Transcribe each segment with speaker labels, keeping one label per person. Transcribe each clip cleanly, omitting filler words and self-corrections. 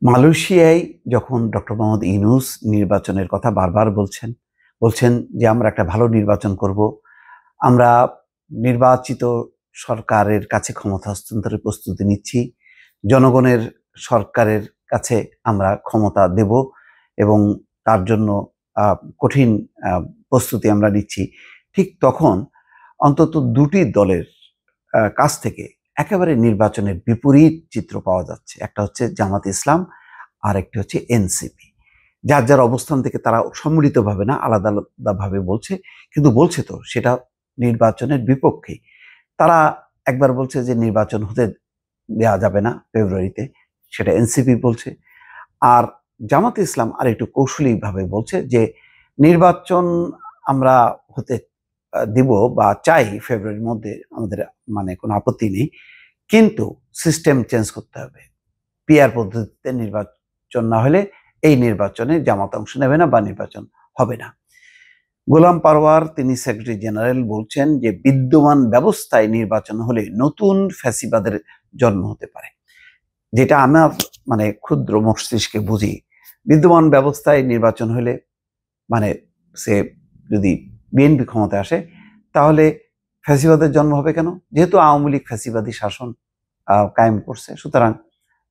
Speaker 1: মালয়েশিয়ায় যখন ডক্টর মোহাম্মদ ইউনূস নির্বাচনের কথা বারবার বলছেন যে আমরা একটা ভালো নির্বাচন করব। আমরা নির্বাচিত সরকারের কাছে ক্ষমতা হস্তান্তরের প্রস্তুতি নিচ্ছি। জনগণের সরকারের কাছে আমরা ক্ষমতা দেব এবং তার জন্য কঠিন প্রস্তুতি আমরা নিচ্ছি। ঠিক তখন অন্তত দুটি দলের কাছ থেকে একেবারে নির্বাচনের বিপরীত চিত্র পাওয়া যাচ্ছে। একটা হচ্ছে জামাত ইসলাম, আর একটি হচ্ছে এনসিপি। যার যার অবস্থান থেকে তারা সম্মিলিতভাবে না, আলাদা আলাদাভাবে বলছে, কিন্তু বলছে তো সেটা নির্বাচনের বিপক্ষে। তারা একবার বলছে যে নির্বাচন হতে দেওয়া যাবে না ফেব্রুয়ারিতে, সেটা এনসিপি বলছে। আর জামাত ইসলাম আর একটু কৌশলীভাবে বলছে যে নির্বাচন আমরা হতে দিব বা চাই ফেব্রুয়ারির মধ্যে, আমাদের মানে কোনো আপত্তি নেই, কিন্তু সিস্টেম চেঞ্জ করতে হবে। পিআর পদ্ধতিতে নির্বাচন না হলে এই নির্বাচনে জামাত অংশ নেবে না বা নির্বাচন হবে না। গোলাম পারওয়ার, তিনি সেক্রেটারি জেনারেল, বলছেন যে বিদ্যমান ব্যবস্থায় নির্বাচন হলে নতুন ফ্যাসিবাদের জন্ম হতে পারে। যেটা আমার মানে ক্ষুদ্র মস্তিষ্কে বুঝি, বিদ্যমান ব্যবস্থায় নির্বাচন হলে মানে সে যদি বিএনপি ক্ষমতায় আসে তাহলে ফ্যাসিবাদের জন্ম হবে কেন? যেহেতু আওয়ামী লীগ ফ্যাসিবাদী শাসন কায়েম করছে, সুতরাং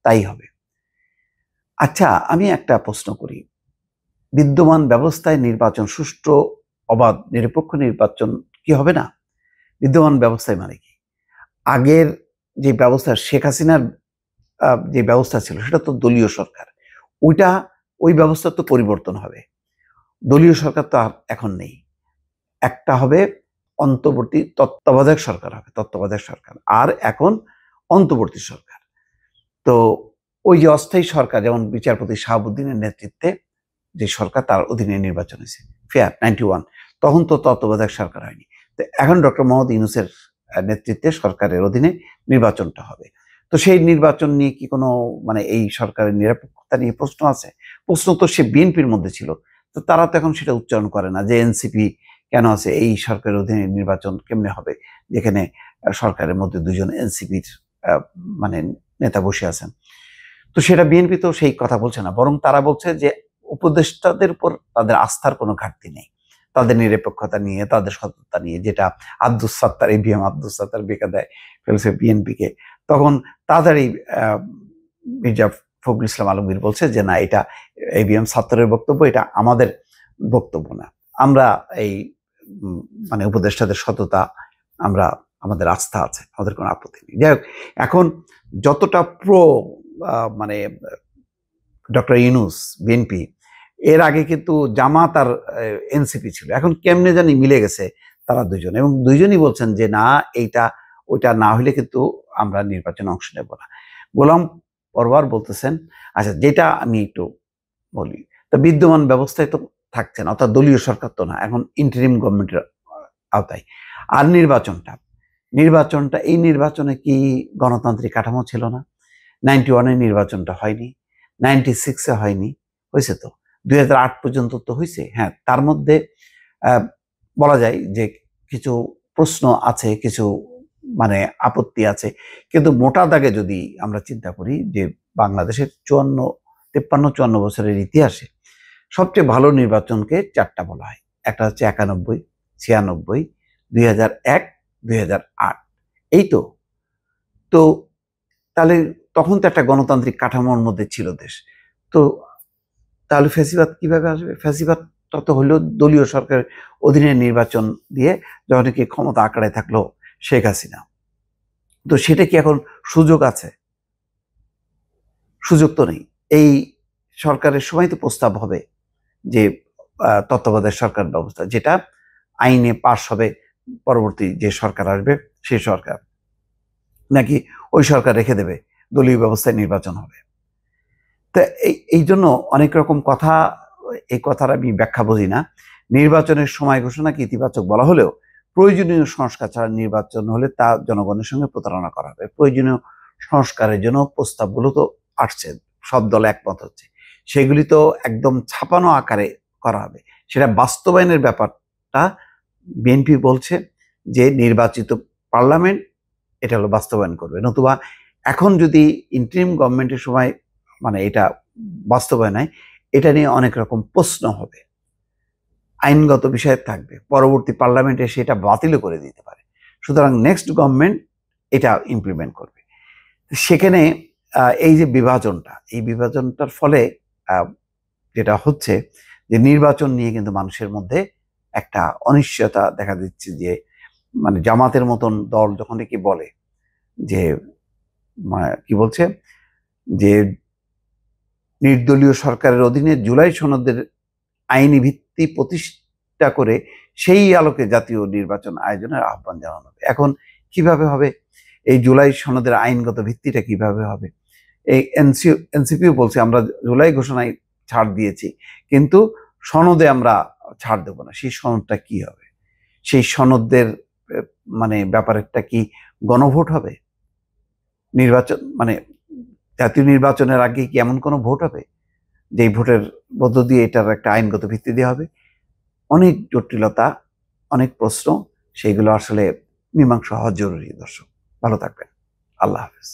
Speaker 1: তাই হবে। আচ্ছা, আমি একটা প্রশ্ন করি, বিদ্যমান ব্যবস্থায় নির্বাচন সুষ্ঠু, অবাধ, নিরপেক্ষ নির্বাচন কি হবে না? বিদ্যমান ব্যবস্থায় মানে কি? আগের যে ব্যবস্থা, শেখ হাসিনার যে ব্যবস্থা ছিল সেটা তো দলীয় সরকার। ওই ব্যবস্থা তো পরিবর্তন হবে। দলীয় সরকার তো আর এখন নেই। একটা হবে অন্তর্বর্তী তত্ত্বাবধায়ক সরকার হবে, তত্ত্বাবধায়ক সরকার। আর এখন অন্তর্বর্তী সরকার। তো ওই যে অস্থায়ী সরকার, যেমন বিচারপতি শাহাবুদ্দিনের নেতৃত্বে যে সরকার, তার অধীনে নির্বাচন হয়েছে ফেয়ার 91, তখন তো তত্ত্বাবধায়ক সরকার হয়নি। তো এখন ডক্টর মোহাম্মদ ইউনূসের নেতৃত্বে সরকারের অধীনে নির্বাচনটা হবে। তো সেই নির্বাচন নিয়ে কি কোনো মানে এই সরকারের নিরপেক্ষতা নিয়ে প্রশ্ন আছে? প্রশ্ন তো সে বিএনপির মধ্যে ছিল, তো তারা তো এখন সেটা উচ্চারণ করে না যে এনসিপি কেন আছে, এই সরকারের অধীনে নির্বাচন কেমনে হবে, যেখানে সরকারের মধ্যে দুজন এনসিপির মানে নেতা বসে আছেন। তো সেটা বিএনপি তো সেই কথা বলছে না, বরং তারা বলছে যে উপদেষ্টাদের উপর তাদের আস্থার কোনো ঘাটতি নেই, তাদের নিরপেক্ষতা নিয়ে, তাদের সততা নিয়ে, যেটা আব্দুস সাত্তার, এবিএম আব্দুস সাত্তার বেকা দেয় ফেলছে বিএনপিকে। তখন তাড়াতাড়ি মির্জা ফখরুল ইসলাম আলমগীর বলছে যে না, এটা এবিএম সাত্তারের বক্তব্য, এটা আমাদের বক্তব্য না। আমরা এই মানে উপদেষ্টাদের সততা, আমাদের আস্থা আছে, আমাদের কোনো আপত্তি নেই। যাই হোক, এখন যতটা মানে ডক্টর ইউনূস বিএনপি, এর আগে কিন্তু জামাত আর এনসিপি ছিল, এখন কেমনে জানি মিলে গেছে তারা দুজন, এবং দুইজনই বলছেন যে না, ওইটা না হলে কিন্তু আমরা নির্বাচনে অংশ নেব না। গোলাম পরওয়ার বলতেছেন, আচ্ছা যেটা আমি একটু বলি, তো বিদ্যমান ব্যবস্থায় তো থাকছেন, অর্থাৎ দলীয় সরকার তো না, এখন ইন্টারিম গভর্নমেন্টের আওতায়। আর নির্বাচনটা এই নির্বাচনে কি গণতান্ত্রিক কাঠামো ছিল না? 91-এ নির্বাচনটা হয়নি, 96-এ হয়নি, হয়েছে তো 2008 পর্যন্ত তো হয়েছে। হ্যাঁ, তার মধ্যে বলা যায় যে কিছু প্রশ্ন আছে, কিছু মানে আপত্তি আছে, কিন্তু মোটা দাগে যদি আমরা চিন্তা করি যে বাংলাদেশের 53-54 বছরের ইতিহাসে সবচেয়ে ভালো নির্বাচনকে চারটা বলা হয়। একটা হচ্ছে 91, 96, 2001, 2008। এই তো তো তাহলে তখন তো একটা গণতান্ত্রিক কাঠামোর মধ্যে ছিল দেশ। তো তাহলে ফ্যাসিবাদ কিভাবে আসবে? ফ্যাসিবাদ তত হলেও দলীয় সরকারের অধীনে নির্বাচন দিয়ে, যখন কি ক্ষমতা আঁকড়ায় থাকলো শেখ হাসিনা। তো সেটা কি এখন সুযোগ আছে? সুযোগ তো নেই। এই সরকারের সময় তো প্রস্তাব হবে যে তত্ত্বাবধায়ক সরকার ব্যবস্থা, যেটা আইনে পাশ হবে, পরবর্তী যে সরকার আসবে সেই সরকার নাকি ওই সরকার রেখে দেবে, দলীয় ব্যবস্থায় নির্বাচন হবে। তা এই জন্য অনেক রকম কথা, এই কথার আমি ব্যাখ্যা বুঝি না। নির্বাচনের সময় ঘোষণাকে ইতিবাচক বলা হলেও প্রয়োজনীয় সংস্কার ছাড়া নির্বাচন হলে তা জনগণের সঙ্গে প্রতারণা করা হবে। প্রয়োজনীয় সংস্কারের জন্য প্রস্তাবগুলো তো আসছে, সব দল একমত হচ্ছে, সেগুলি তো একদম ছাপানো আকারে করা হবে। সেটা বাস্তবায়নের ব্যাপারটা বিএনপি বলছে যে নির্বাচিত পার্লামেন্ট এটা হলো বাস্তবায়ন করবে, নতুবা এখন যদি ইন্টারিম গভর্নমেন্টের সময় মানে এটা বাস্তবায়ন, এটা নিয়ে অনেক রকম প্রশ্ন হবে, আইনগত বিষয় থাকবে, পরবর্তী পার্লামেন্টে সেটা বাতিলও করে দিতে পারে। সুতরাং নেক্সট গভর্নমেন্ট এটা ইমপ্লিমেন্ট করবে। সেখানে এই যে বিভাজনটা, এই বিভাজনটার ফলে যেটা হচ্ছে যে নির্বাচন নিয়ে কিন্তু মানুষের মধ্যে একটা অনিশ্চয়তা দেখা দিচ্ছে, যে মানে জামাতের মতন দল যখন কি বলে যে কি বলছে যে নির্দলীয় সরকারের অধীনে জুলাই সনদের আইনি ভিত্তি প্রতিষ্ঠা করে সেই আলোকে জাতীয় নির্বাচন আয়োজনের আহ্বান জানানো হবে। এখন কিভাবে হবে এই জুলাই সনদের আইনগত ভিত্তিটা, কিভাবে হবে? এই এনসিপিও বলছে আমরা জুলাই ঘোষণায় ছাড় দিয়েছি, কিন্তু সনদে আমরা ছাড় দেব না। সেই সনদটা কি হবে? সেই সনদের মানে ব্যাপারটা কি গণভোট হবে? নির্বাচন মানে জাতীয় নির্বাচনের আগে কি এমন কোনো ভোট হবে যেই ভোটের মধ্য দিয়ে এটার একটা আইনগত ভিত্তি দেওয়া হবে? অনেক জটিলতা, অনেক প্রশ্ন, সেইগুলো আসলে মীমাংসা হওয়া জরুরি। দর্শক ভালো থাকবেন, আল্লাহ হাফেজ।